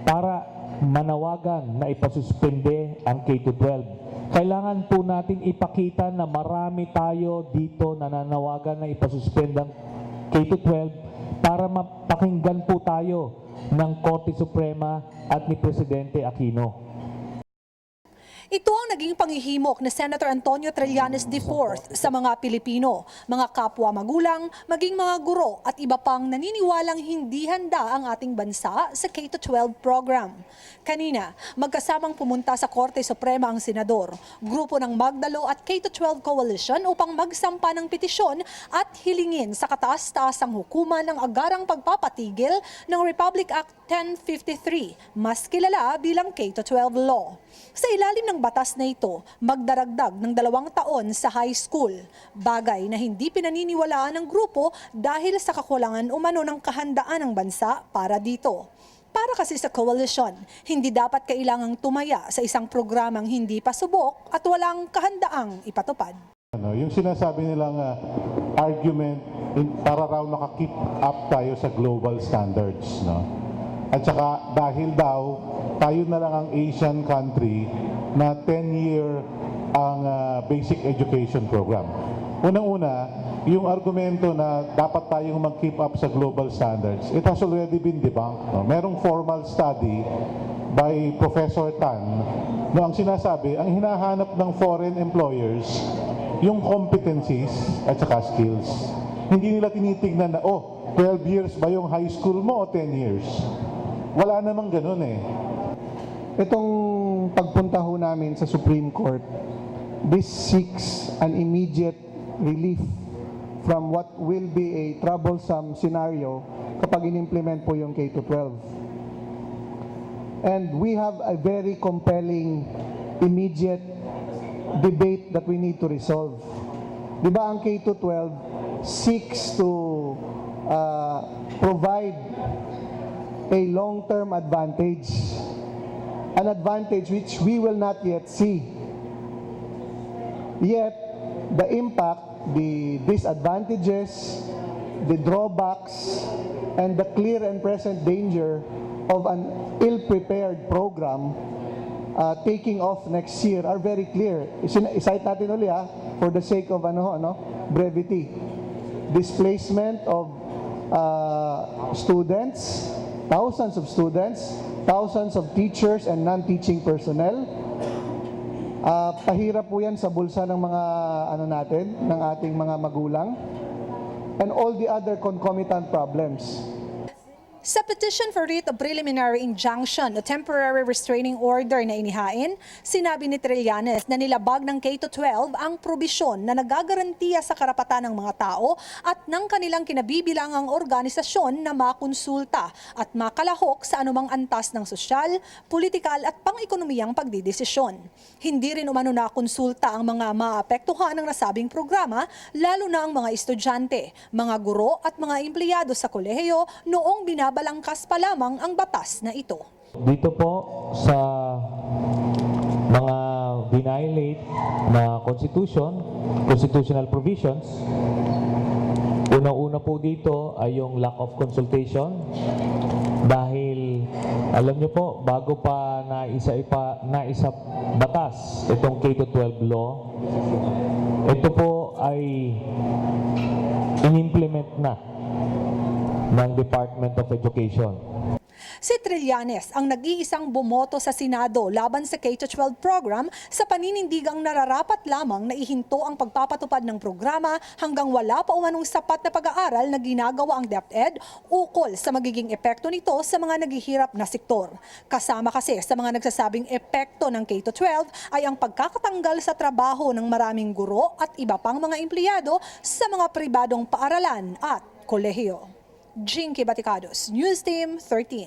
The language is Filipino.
para manawagan na ipasuspende ang K-12. Kailangan po natin ipakita na marami tayo dito na nanawagan na ipasuspend ang K-12 para mapakinggan po tayo ng Korte Suprema at ni Presidente Aquino. Ito ang naging panghihimok ni Senator Antonio Trillanes IV sa mga Pilipino, mga kapwa magulang, maging mga guro at iba pang naniniwalang hindi handa ang ating bansa sa K-12 program. Kanina, magkasamang pumunta sa Korte Suprema ang senador, grupo ng Magdalo at K-12 Coalition upang magsampa ng petisyon at hilingin sa kataas-taasang hukuman ang agarang pagpapatigil ng Republic Act 1053, mas kilala bilang K-12 law. Sa ilalim ng batas na ito, magdaragdag ng 2 taon sa high school, bagay na hindi pinaniniwalaan ng grupo dahil sa kakulangan umano ng kahandaan ng bansa para dito. Para kasi sa coalition, hindi dapat kailangang tumaya sa isang programang hindi pa subok at walang kahandaang ipatupad. Yung sinasabi nilang argument para raw maka-keep up tayo sa global standards. No? At saka dahil daw tayo na lang ang Asian country na 10-year ang basic education program. Unang-una, yung argumento na dapat tayong mag-keep up sa global standards, it has already been debunked. No? Merong formal study by Professor Tan, no, ang sinasabi, ang hinahanap ng foreign employers, yung competencies at saka skills. Hindi nila tinitignan na, 12 years ba yung high school mo o 10 years? Wala namang ganun eh. Itong pagpunta ho namin sa Supreme Court, this seeks an immediate relief from what will be a troublesome scenario kapag in-implement po yung K-12. And we have a very compelling, immediate debate that we need to resolve. Di ba ang K-12 seeks to provide a long-term advantage, an advantage which we will not yet see. Yet, the impact, the disadvantages, the drawbacks, and the clear and present danger of an ill-prepared program taking off next year are very clear. Isite natin ulit for the sake of brevity. Displacement of students, thousands of students, thousands of teachers and non-teaching personnel. Pahirap po yan sa bulsa ng mga ng ating mga magulang, and all the other concomitant problems. Sa petition for writ of preliminary injunction o temporary restraining order na inihain, sinabi ni Trillanes na nilabag ng K-12 ang probisyon na nagagarantiya sa karapatan ng mga tao at ng kanilang kinabibilangang organisasyon na makonsulta at makalahok sa anumang antas ng sosyal, politikal at pang-ekonomiyang pagdidesisyon. Hindi rin umano nakonsulta ang mga maapektuhan ng nasabing programa, lalo na ang mga estudyante, mga guro at mga empleyado sa kolehiyo noong balangkas pa lamang ang batas na ito. Dito po sa mga violate na constitutional provisions, una-una po dito ay yung lack of consultation dahil alam niyo po, bago pa naisa batas itong K-12 law, ito po ay in-implement na ng Department of Education. Si Trillanes ang nag-iisang bumoto sa Senado laban sa K-12 program sa paninindigang nararapat lamang na ihinto ang pagpapatupad ng programa hanggang wala pa umanong sapat na pag-aaral na ginagawa ang DepEd ukol sa magiging epekto nito sa mga naghihirap na sektor. Kasama kasi sa mga nagsasabing epekto ng K-12 ay ang pagkakatanggal sa trabaho ng maraming guro at iba pang mga empleyado sa mga pribadong paaralan at kolehiyo. Jinky Baticados, News Team 13.